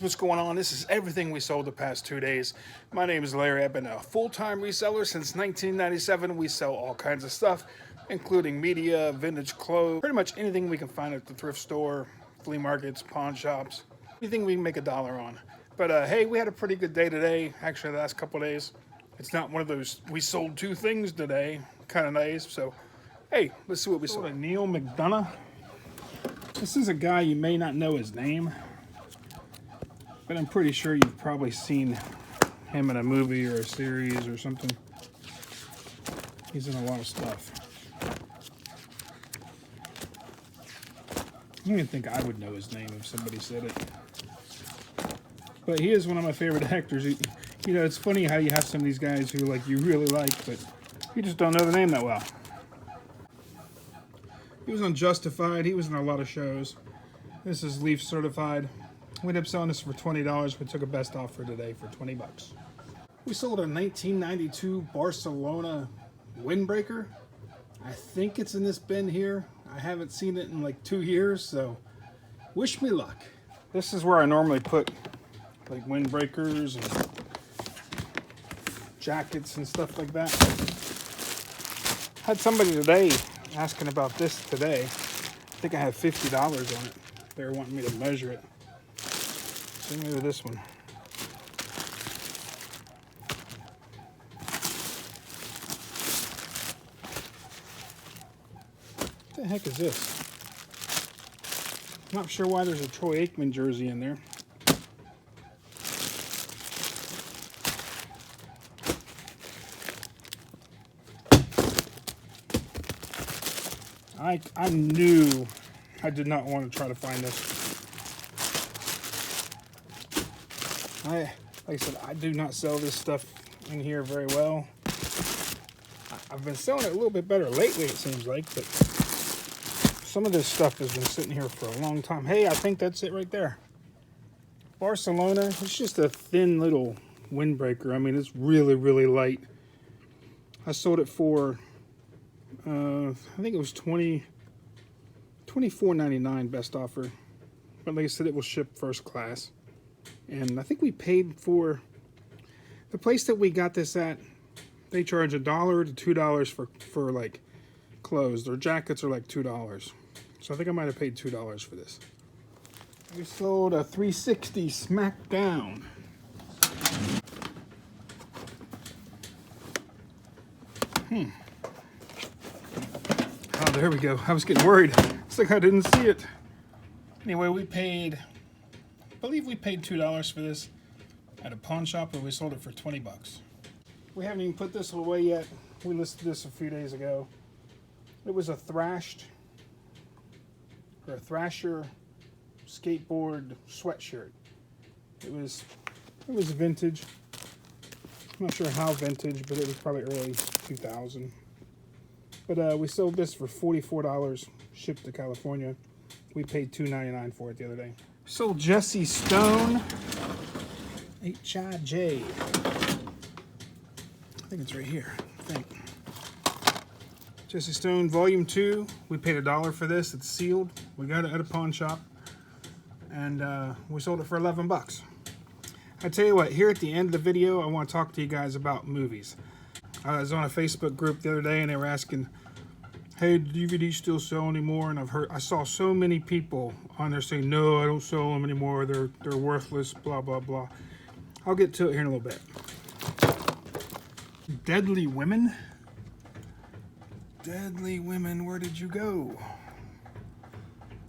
What's going on? This is everything we sold the past 2 days. My name is Larry. I've been a full-time reseller since 1997. We sell all kinds of stuff, including media, vintage clothes, pretty much anything we can find at the thrift store, flea markets, pawn shops, anything we can make a dollar on. But hey, we had a pretty good day today. Actually, the last couple of days. It's not one of those we sold 2 things today kind of days. So hey, let's see what we sold. Neil McDonough. This is a guy, you may not know his name, but I'm pretty sure you've probably seen him in a movie or a series or something. He's in a lot of stuff. I don't even think I would know his name if somebody said it. But he is one of my favorite actors. You know, it's funny how you have some of these guys who like you really like, but you just don't know the name that well. He was on Justified. He was in a lot of shows. This is Leaf certified. We ended up selling this for $20. We took a best offer today for 20 bucks. We sold a 1992 Barcelona windbreaker. I think it's in this bin here. I haven't seen it in like 2 years, so wish me luck. This is where I normally put like windbreakers and jackets and stuff like that. Had somebody today asking about this today. I think I had $50 on it. They were wanting me to measure it. So maybe this one. What the heck is this? Not sure why there's a Troy Aikman jersey in there. I knew I did not want to try to find this. Like I said, I do not sell this stuff in here very well. I've been selling it a little bit better lately, it seems like, but some of this stuff has been sitting here for a long time. Hey, I think that's it right there. Barcelona, it's just a thin little windbreaker. I mean, it's really, really light. I sold it for, I think it was $24.99 best offer. But like I said, it will ship first class. And I think we paid for, the place that we got this at, they charge $1 to $2 for like clothes. Their jackets are like $2. So I think I might have paid $2 for this. We sold a 360 Smackdown. Oh, there we go. I was getting worried. It's like I didn't see it. Anyway, we paid, I believe we paid $2 for this at a pawn shop, but we sold it for 20 bucks. We haven't even put this away yet. We listed this a few days ago. It was a Thrasher skateboard sweatshirt. It was vintage. I'm not sure how vintage, but it was probably early 2000. But we sold this for $44, shipped to California. We paid $2.99 for it the other day. Sold Jesse Stone, HIJ. I think it's right here, I think. Jesse Stone, Volume 2. We paid $1 for this. It's sealed. We got it at a pawn shop. And we sold it for 11 bucks. I tell you what, here at the end of the video, I want to talk to you guys about movies. I was on a Facebook group the other day, and they were asking, hey, do DVDs still sell anymore? And I saw so many people on there saying, no, I don't sell them anymore. They're worthless, blah, blah, blah. I'll get to it here in a little bit. Deadly Women? Deadly Women, where did you go?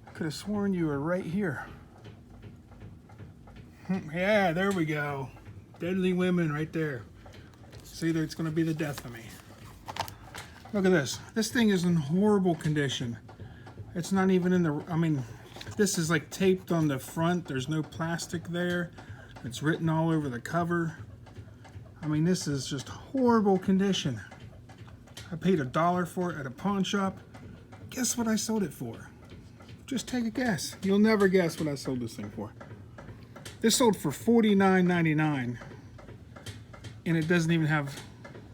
I could have sworn you were right here. Yeah, there we go. Deadly Women right there. See, it's going to be the death of me. Look at this. This thing is in horrible condition. It's not even in the, I mean, this is like taped on the front. There's no plastic there. It's written all over the cover. I mean, this is just horrible condition. I paid $1 for it at a pawn shop. Guess what I sold it for? Just take a guess. You'll never guess what I sold this thing for. This sold for $49.99. And it doesn't even have,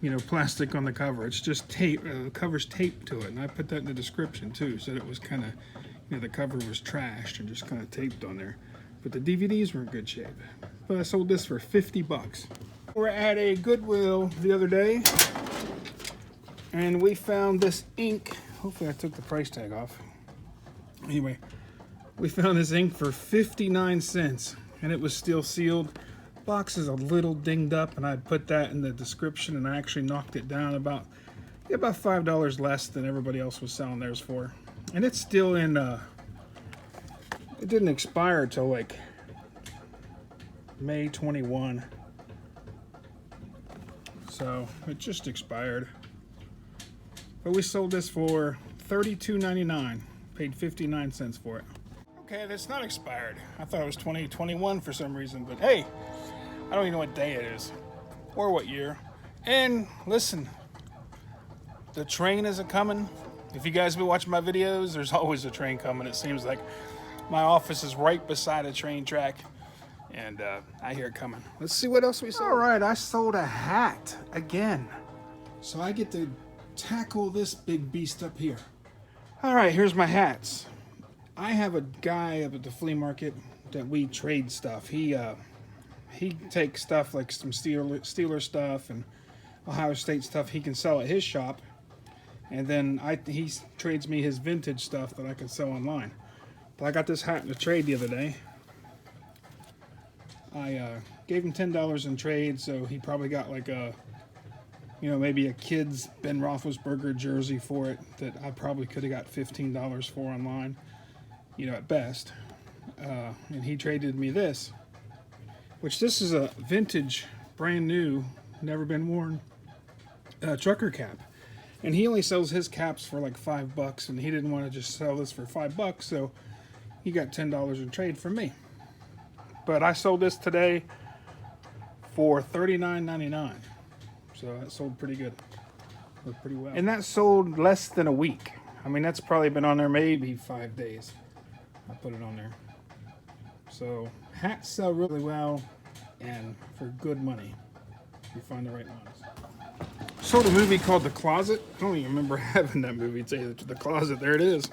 you know, plastic on the cover. It's just tape. The cover's taped to it. And I put that in the description too. So it was kind of, you know, the cover was trashed and just kind of taped on there. but the DVDs were in good shape. But I sold this for 50 bucks. We're at a Goodwill the other day, and we found this ink. Hopefully I took the price tag off. Anyway, we found this ink for 59 cents, and it was still sealed. Box is a little dinged up, and I put that in the description, and I actually knocked it down about $5 less than everybody else was selling theirs for. And it's still in, it didn't expire till like May 21. So it just expired. But we sold this for $32.99. Paid 59 cents for it. Okay, that's not expired. I thought it was 2021 for some reason, but hey, I don't even know what day it is or what year. And listen, the train isn't coming. If you guys have been watching my videos, there's always a train coming. It seems like my office is right beside a train track, and I hear it coming. Let's see what else we sold. All right, I sold a hat again. So I get to tackle this big beast up here. All right, here's my hats. I have a guy up at the flea market that we trade stuff. He takes stuff like some Steeler stuff and Ohio State stuff he can sell at his shop. And then he trades me his vintage stuff that I can sell online. But I got this hat in a trade the other day. I gave him $10 in trade, so he probably got like a, maybe a kid's Ben Roethlisberger jersey for it that I probably could have got $15 for online, at best. And he traded me this, which this is a vintage, brand new, never been worn trucker cap. And he only sells his caps for like $5, and he didn't want to just sell this for $5, so he got $10 in trade from me. But I sold this today for $39.99. So that sold pretty good. Worked pretty well. And that sold less than a week. I mean, that's probably been on there maybe 5 days. I put it on there. So hats sell really well and for good money if you find the right ones. Sold a movie called The Closet. I don't even remember having that movie. It's either The Closet. There it is.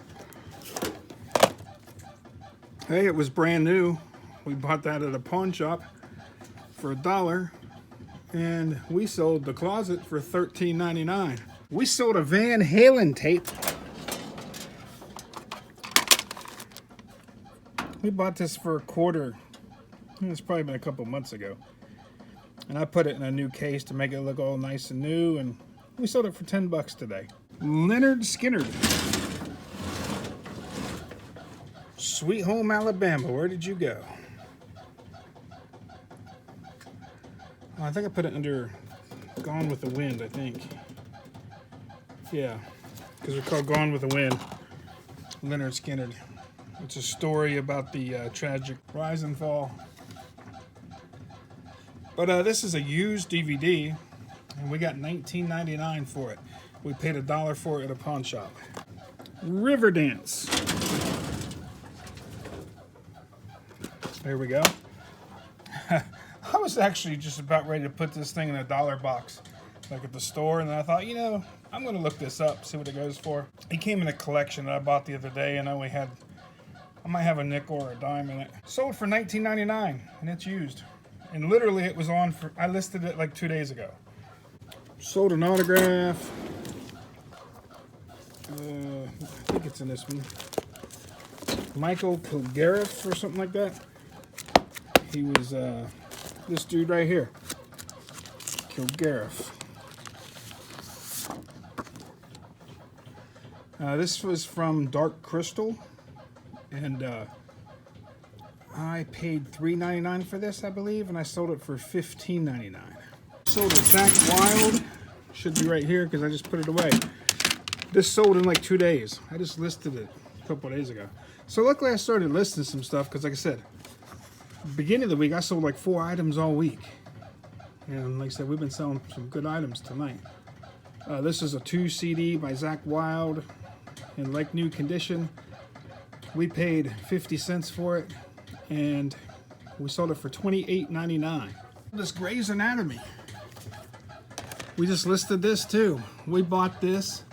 Hey, it was brand new. We bought that at a pawn shop for $1. And we sold The Closet for $13.99. We sold a Van Halen tape. We bought this for $1. It's probably been a couple months ago. And I put it in a new case to make it look all nice and new. And we sold it for $10 today. Leonard Skinner. Sweet Home Alabama. Where did you go? I think I put it under Gone with the Wind, I think. Yeah, because it's called Gone with the Wind. Leonard Skinner. It's a story about the tragic rise and fall. But this is a used DVD, and we got $19.99 for it. We paid $1 for it at a pawn shop. Riverdance. There we go. I was actually just about ready to put this thing in a $1 box, like at the store, and then I thought, I'm going to look this up, see what it goes for. It came in a collection that I bought the other day, and I might have a nickel or a dime in it. Sold for $19.99, and it's used. And literally it was on for, I listed it like 2 days ago. Sold an autograph. I think it's in this one. Michael Kilgariff or something like that. He was this dude right here. Kilgariff. This was from Dark Crystal. And I paid $3.99 for this, I believe, and I sold it for $15.99. Sold a Zach Wild. Should be right here because I just put it away. This sold in like 2 days. I just listed it a couple of days ago. So luckily I started listing some stuff because, like I said, beginning of the week I sold like 4 items all week. And like I said, we've been selling some good items tonight. This is a 2 CD by Zach Wild in like new condition. We paid 50 cents for it, and we sold it for $28.99. This Grey's Anatomy. We just listed this too. We bought this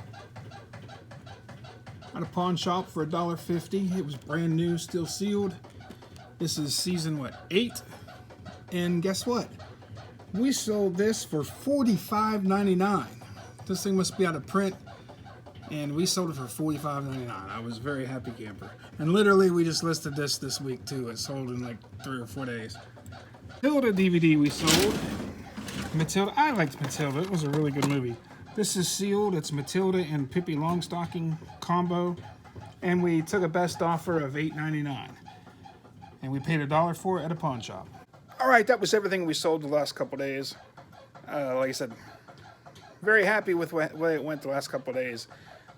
at a pawn shop for $1.50. It was brand new, still sealed. This is season, what, 8? And guess what? We sold this for $45.99. This thing must be out of print. And we sold it for $45.99. I was very happy camper. And literally, we just listed this week, too. It sold in like 3 or 4 days. Matilda DVD we sold. Matilda, I liked Matilda. It was a really good movie. This is sealed. It's Matilda and Pippi Longstocking combo. And we took a best offer of $8.99. And we paid $1 for it at a pawn shop. All right, that was everything we sold the last couple days. Like I said, very happy with the way it went the last couple days.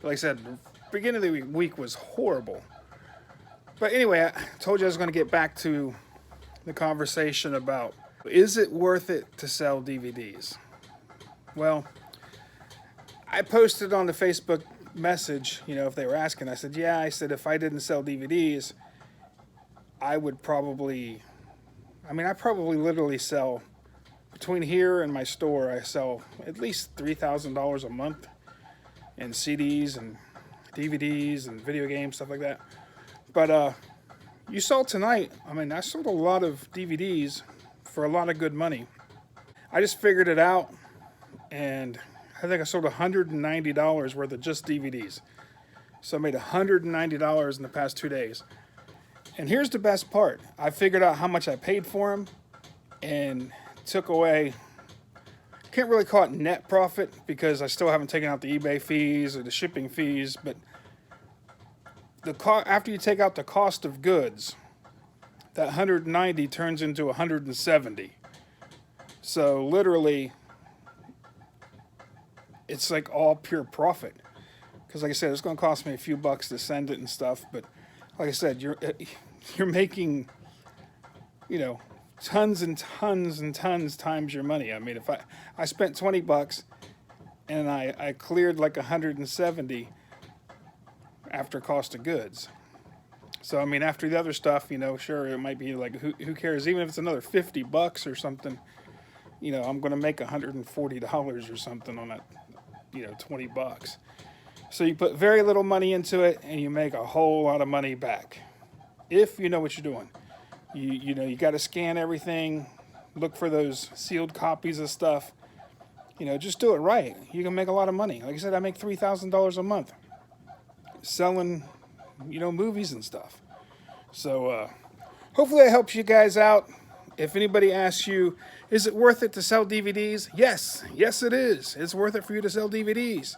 But like I said, the beginning of the week was horrible. But anyway, I told you I was going to get back to the conversation about, is it worth it to sell DVDs? Well, I posted on the Facebook message, you know, if they were asking, I said, yeah, I said, if I didn't sell DVDs, I would probably, I probably literally sell, between here and my store, I sell at least $3,000 a month in CDs and DVDs and video games, stuff like that. But you saw tonight, I sold a lot of DVDs for a lot of good money. I just figured it out, and I think I sold $190 worth of just DVDs. So I made $190 in the past 2 days. And here's the best part. I figured out how much I paid for them and took away, can't really call it net profit because I still haven't taken out the eBay fees or the shipping fees, but after you take out the cost of goods, that 190 turns into 170. So literally, it's like all pure profit. Because like I said, it's going to cost me a few bucks to send it and stuff. But like I said, you're making, you know, tons and tons and tons times your money. If I spent 20 bucks and I cleared like 170 after cost of goods. So after the other stuff, you know, sure, it might be like, who cares? Even if it's another 50 bucks or something, you know, I'm going to make $140 or something on that, you know, 20 bucks. So you put very little money into it and you make a whole lot of money back. If you know what you're doing. You know, you got to scan everything, look for those sealed copies of stuff. You know, just do it right. You can make a lot of money. Like I said, I make $3,000 a month selling, you know, movies and stuff. So hopefully that helps you guys out. If anybody asks you, is it worth it to sell DVDs? Yes it is. It's worth it for you to sell DVDs.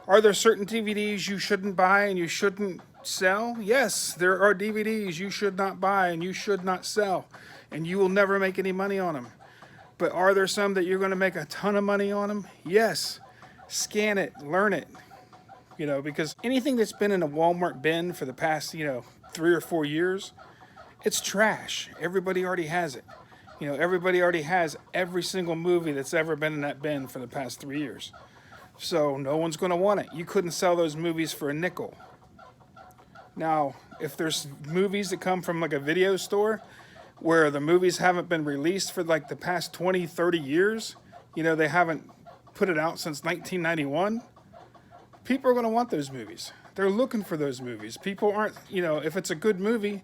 Are there certain DVDs you shouldn't buy and you shouldn't sell? Yes, there are DVDs you should not buy and you should not sell, and you will never make any money on them. But are there some that you're going to make a ton of money on them? Yes. Scan it, learn it. You know, because anything that's been in a Walmart bin for the past, you know, 3 or 4 years, it's trash. Everybody already has it. You know, everybody already has every single movie that's ever been in that bin for the past 3 years. So no one's going to want it. You couldn't sell those movies for a nickel. Now, if there's movies that come from like a video store where the movies haven't been released for like the past 20, 30 years, you know, they haven't put it out since 1991, people are going to want those movies. They're looking for those movies. People aren't, you know, if it's a good movie,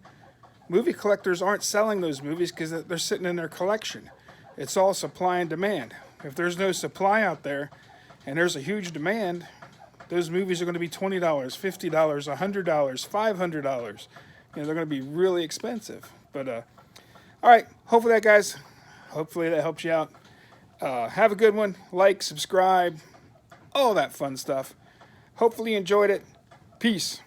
movie collectors aren't selling those movies because they're sitting in their collection. It's all supply and demand. If there's no supply out there and there's a huge demand, those movies are going to be $20, $50, $100, $500. You know, they're going to be really expensive. But, all right, hopefully that helps you out. Have a good one. Like, subscribe, all that fun stuff. Hopefully you enjoyed it. Peace.